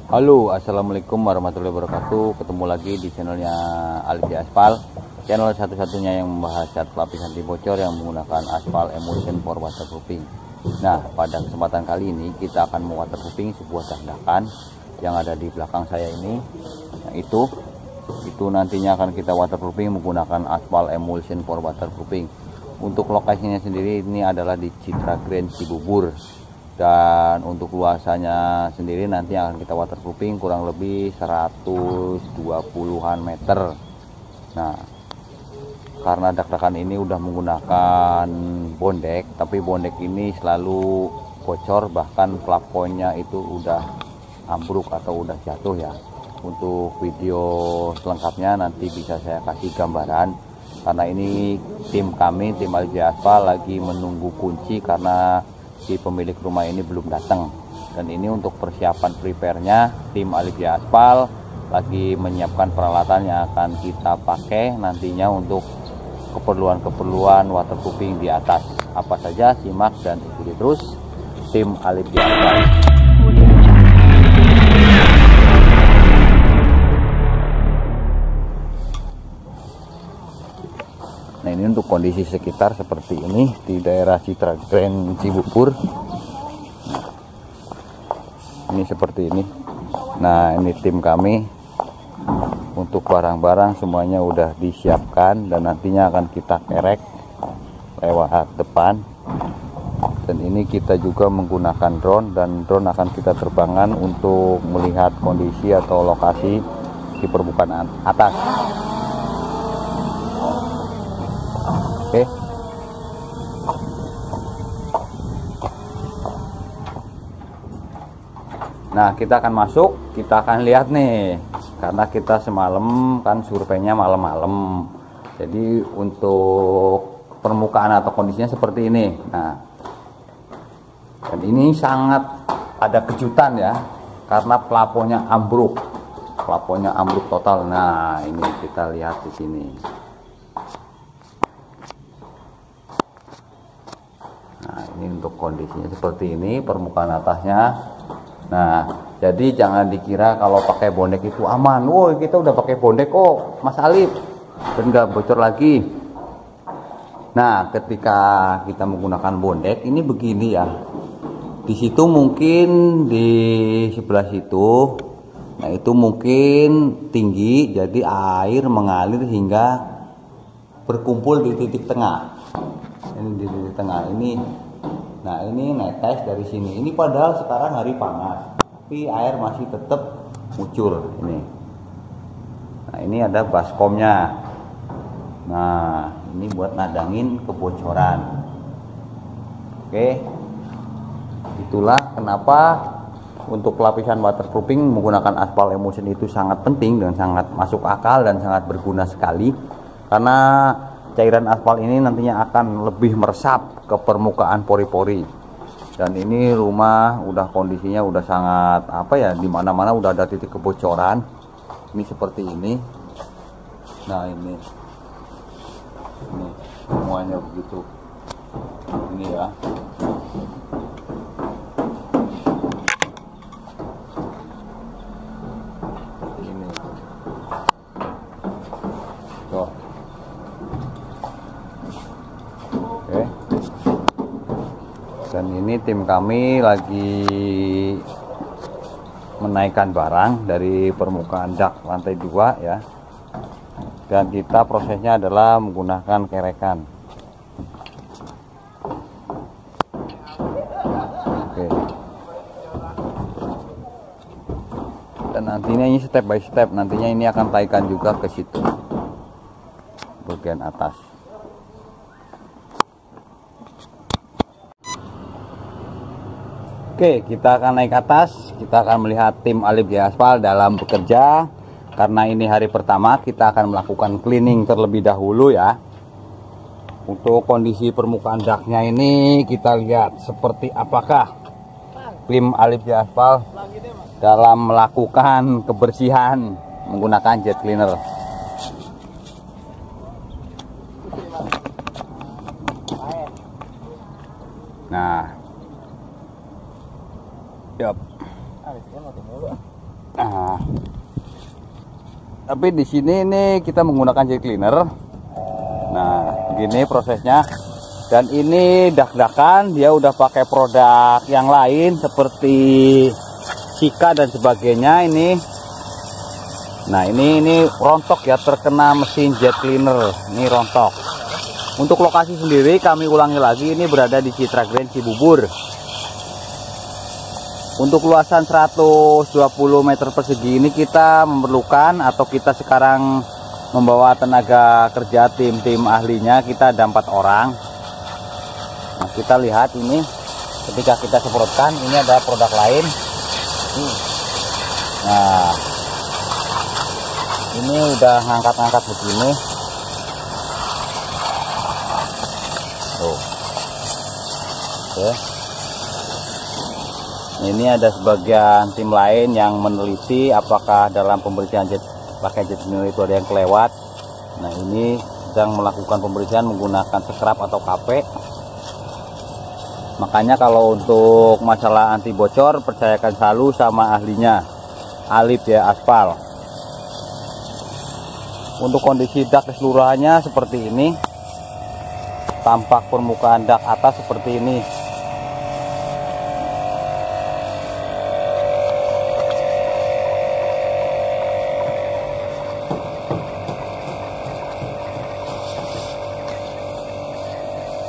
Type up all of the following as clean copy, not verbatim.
Halo, assalamualaikum warahmatullahi wabarakatuh. Ketemu lagi di channelnya Alif Aspal, channel satu-satunya yang membahas cat pelapis anti bocor yang menggunakan aspal emulsion for waterproofing. Nah, pada kesempatan kali ini kita akan mewaterproofing sebuah tandakan yang ada di belakang saya ini. Nah, itu nantinya akan kita waterproofing menggunakan aspal emulsion for waterproofing. Untuk lokasinya sendiri ini adalah di Citra Grand Cibubur. Dan untuk luasannya sendiri nanti akan kita waterproofing kurang lebih 120-an meter. Nah, karena dak-dakan ini udah menggunakan bondek, tapi bondek ini selalu bocor, bahkan plafonnya itu udah ambruk atau udah jatuh ya. Untuk video selengkapnya nanti bisa saya kasih gambaran, karena ini tim kami, tim Alif Aspal lagi menunggu kunci karena si pemilik rumah ini belum datang. Dan ini untuk persiapan prepare-nya, tim Alif Aspal lagi menyiapkan peralatan yang akan kita pakai nantinya untuk keperluan waterproofing di atas. Apa saja, simak dan ikuti terus tim Alif Aspal. Nah, ini untuk kondisi sekitar seperti ini di daerah Citra Grand Cibubur. Ini seperti ini. Nah, ini tim kami. Untuk barang-barang semuanya udah disiapkan dan nantinya akan kita kerek lewat depan. Dan ini kita juga menggunakan drone, dan drone akan kita terbangkan untuk melihat kondisi atau lokasi di permukaan atas. Oke. Nah, kita akan masuk, kita akan lihat nih, karena kita semalam kan surveinya malam-malam. Jadi untuk permukaan atau kondisinya seperti ini. Nah, dan ini sangat ada kejutan ya, karena plafonnya ambruk total. Nah, ini kita lihat di sini. Nah, ini untuk kondisinya seperti ini, permukaan atasnya. Nah, jadi jangan dikira kalau pakai bondek itu aman. Woi, kita udah pakai bondek kok, Mas Alif, dan nggak bocor lagi. Nah, ketika kita menggunakan bondek ini begini ya. Di situ mungkin di sebelah situ, nah itu mungkin tinggi, jadi air mengalir hingga berkumpul di titik tengah. Ini di titik tengah ini. Nah, ini netes dari sini. Ini padahal sekarang hari panas, tapi air masih tetap muncul ini. Nah, ini ada baskomnya. Nah, ini buat nadangin kebocoran. Oke. Itulah kenapa untuk lapisan waterproofing menggunakan aspal emulsion itu sangat penting dan sangat masuk akal dan sangat berguna sekali, karena cairan aspal ini nantinya akan lebih meresap ke permukaan pori-pori. Dan ini rumah udah kondisinya udah sangat di mana-mana udah ada titik kebocoran. Ini seperti ini. Nah, ini semuanya begitu. Ini ya. Ini. Tuh. Oke. Dan ini tim kami lagi menaikkan barang dari permukaan dak lantai 2 ya. Dan kita prosesnya adalah menggunakan kerekan. Oke. Dan nantinya ini step by step, nantinya ini akan taikan juga ke situ bagian atas. Oke, kita akan naik atas, kita akan melihat tim Alif Aspal dalam bekerja. Karena ini hari pertama, kita akan melakukan cleaning terlebih dahulu ya. Untuk kondisi permukaan daknya ini kita lihat seperti apakah tim Alif Aspal dalam melakukan kebersihan menggunakan jet cleaner. Nah, yap. Nah, tapi di sini nih kita menggunakan jet cleaner. Nah, begini prosesnya. Dan ini dak-dakan dia udah pakai produk yang lain seperti Sika dan sebagainya ini. Nah, ini rontok ya, terkena mesin jet cleaner. Ini rontok. Untuk lokasi sendiri kami ulangi lagi, ini berada di Citra Grand Cibubur. Untuk luasan 120 meter persegi ini kita memerlukan, atau kita sekarang membawa tenaga kerja tim ahlinya, kita ada 4 orang. Nah, kita lihat ini ketika kita semprotkan, ini ada produk lain. Nah, ini udah ngangkat-ngangkat begini. Tuh. Oke. Ini ada sebagian tim lain yang meneliti apakah dalam pembersihan pakai jet cleaner itu ada yang kelewat. Nah, ini sedang melakukan pembersihan menggunakan scrub atau KP. Makanya kalau untuk masalah anti bocor, percayakan selalu sama ahlinya, Alip ya, aspal. Untuk kondisi dak keseluruhannya seperti ini. Tampak permukaan dak atas seperti ini.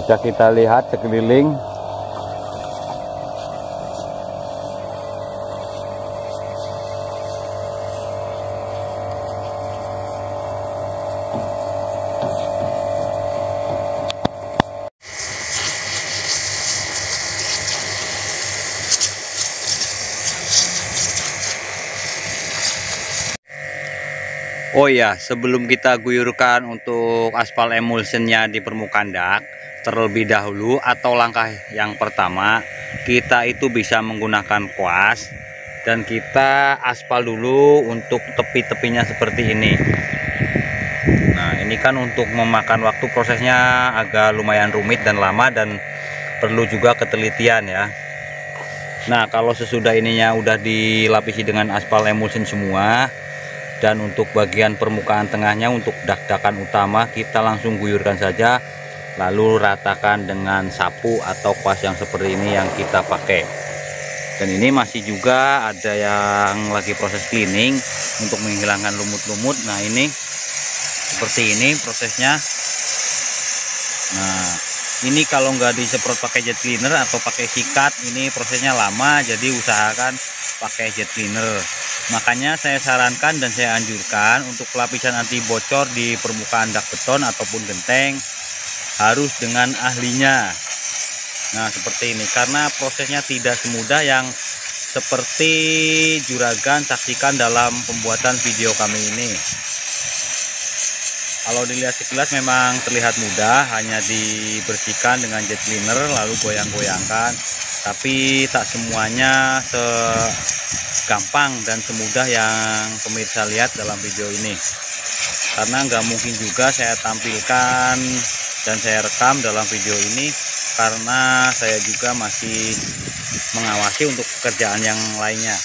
Bisa kita lihat sekeliling. Oh ya, sebelum kita guyurkan untuk aspal emulsionnya di permukaan dak, terlebih dahulu atau langkah yang pertama, kita itu bisa menggunakan kuas dan kita aspal dulu untuk tepi-tepinya seperti ini. Nah, ini kan untuk memakan waktu, prosesnya agak lumayan rumit dan lama dan perlu juga ketelitian ya. Nah, kalau sesudah ininya udah dilapisi dengan aspal emulsion semua, dan untuk bagian permukaan tengahnya untuk dak-dakan utama kita langsung guyurkan saja, lalu ratakan dengan sapu atau kuas yang seperti ini yang kita pakai. Dan ini masih juga ada yang lagi proses cleaning untuk menghilangkan lumut-lumut. Nah, ini seperti ini prosesnya. Nah, ini kalau nggak disemprot pakai jet cleaner atau pakai sikat, ini prosesnya lama, jadi usahakan pakai jet cleaner. Makanya saya sarankan dan saya anjurkan untuk lapisan anti bocor di permukaan dak beton ataupun genteng harus dengan ahlinya. Nah, seperti ini, karena prosesnya tidak semudah yang seperti juragan saksikan dalam pembuatan video kami ini. Kalau dilihat sekilas memang terlihat mudah, hanya dibersihkan dengan jet cleaner lalu goyang-goyangkan, tapi tak semuanya segampang dan semudah yang pemirsa lihat dalam video ini. Karena nggak mungkin juga saya tampilkan dan saya rekam dalam video ini, karena saya juga masih mengawasi untuk pekerjaan yang lainnya.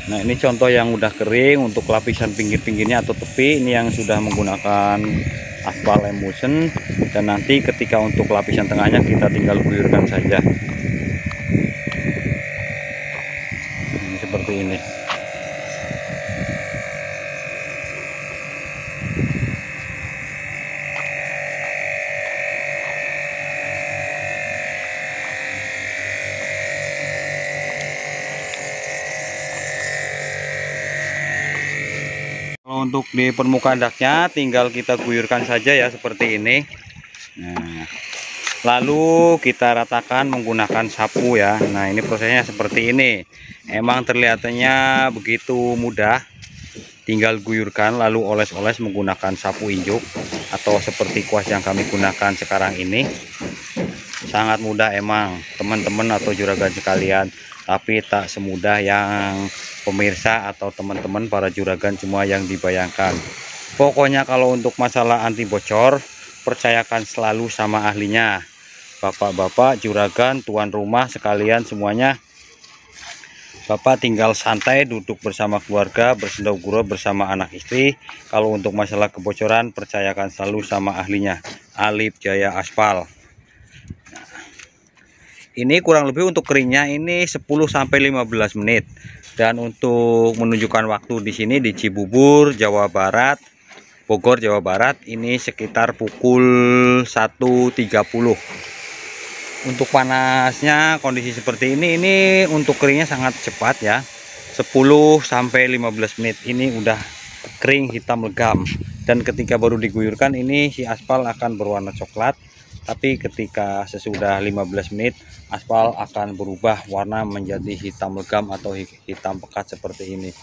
Nah, ini contoh yang udah kering untuk lapisan pinggir-pinggirnya atau tepi, ini yang sudah menggunakan aspal emulsion, dan nanti ketika untuk lapisan tengahnya kita tinggal guyurkan saja. Ini seperti ini. Untuk di permukaan daknya tinggal kita guyurkan saja ya seperti ini. Nah, lalu kita ratakan menggunakan sapu ya. Nah, ini prosesnya seperti ini. Emang terlihatnya begitu mudah, tinggal guyurkan lalu oles-oles menggunakan sapu injuk atau seperti kuas yang kami gunakan sekarang ini. Sangat mudah emang teman-teman atau juragan sekalian, tapi tak semudah yang pemirsa atau teman-teman para juragan semua yang dibayangkan. Pokoknya kalau untuk masalah anti bocor, percayakan selalu sama ahlinya. Bapak-bapak, juragan, tuan rumah sekalian semuanya, Bapak tinggal santai duduk bersama keluarga, bersendau-gurau bersama anak istri. Kalau untuk masalah kebocoran, percayakan selalu sama ahlinya, Alip Jaya Aspal. Ini kurang lebih untuk keringnya ini 10-15 menit. Dan untuk menunjukkan waktu di sini di Cibubur, Jawa Barat, Bogor, Jawa Barat, ini sekitar pukul 1.30. Untuk panasnya kondisi seperti ini untuk keringnya sangat cepat ya. 10-15 menit ini udah kering hitam legam. Dan ketika baru diguyurkan ini si aspal akan berwarna coklat. Tapi ketika sesudah 15 menit aspal akan berubah warna menjadi hitam legam atau hitam pekat seperti ini.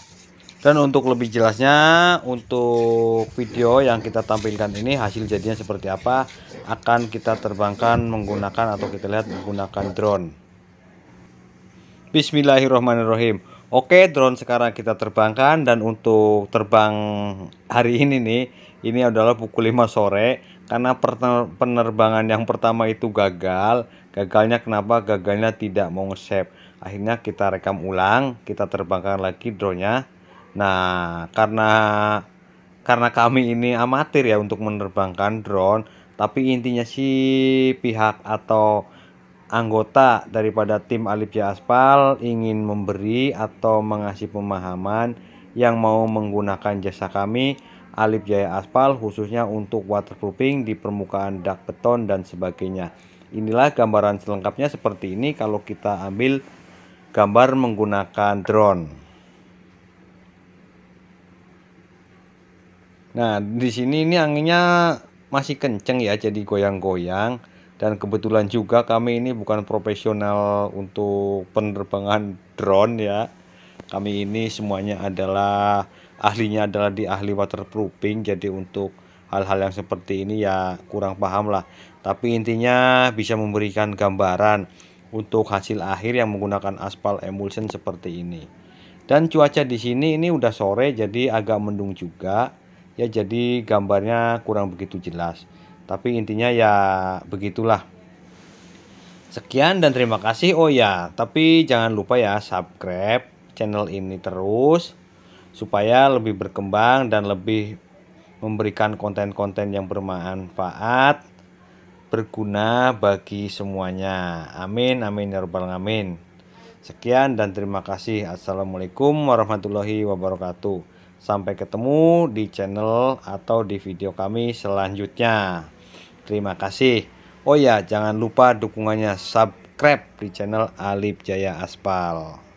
Dan untuk lebih jelasnya, untuk video yang kita tampilkan ini hasil jadinya seperti apa akan kita terbangkan menggunakan atau kita lihat menggunakan drone. Bismillahirrahmanirrahim. Oke, drone sekarang kita terbangkan, dan untuk terbang hari ini nih, ini adalah pukul 5 sore karena penerbangan yang pertama itu gagal. Gagalnya kenapa? Gagalnya tidak mau nge-save. Akhirnya kita rekam ulang, kita terbangkan lagi drone-nya. Nah, karena kami ini amatir ya untuk menerbangkan drone, tapi intinya sih pihak atau anggota daripada tim Alip Jaya Aspal ingin memberi atau mengasih pemahaman yang mau menggunakan jasa kami Alip Jaya Aspal, khususnya untuk waterproofing di permukaan dak beton dan sebagainya. Inilah gambaran selengkapnya seperti ini kalau kita ambil gambar menggunakan drone. Nah, di sini ini anginnya masih kenceng ya, jadi goyang-goyang. Dan kebetulan juga kami ini bukan profesional untuk penerbangan drone ya. Kami ini semuanya adalah ahlinya adalah di ahli waterproofing. Jadi untuk hal-hal yang seperti ini ya kurang paham lah. Tapi intinya bisa memberikan gambaran untuk hasil akhir yang menggunakan aspal emulsion seperti ini. Dan cuaca di sini ini udah sore jadi agak mendung juga. Ya jadi gambarnya kurang begitu jelas. Tapi intinya ya begitulah. Sekian dan terima kasih. Oh ya, tapi jangan lupa ya subscribe channel ini terus supaya lebih berkembang dan lebih memberikan konten-konten yang bermanfaat, berguna bagi semuanya. Amin amin ya rabbal alamin. Sekian dan terima kasih. Assalamualaikum warahmatullahi wabarakatuh. Sampai ketemu di channel atau di video kami selanjutnya. Terima kasih. Oh ya, jangan lupa dukungannya, subscribe di channel Alip Jaya Aspal.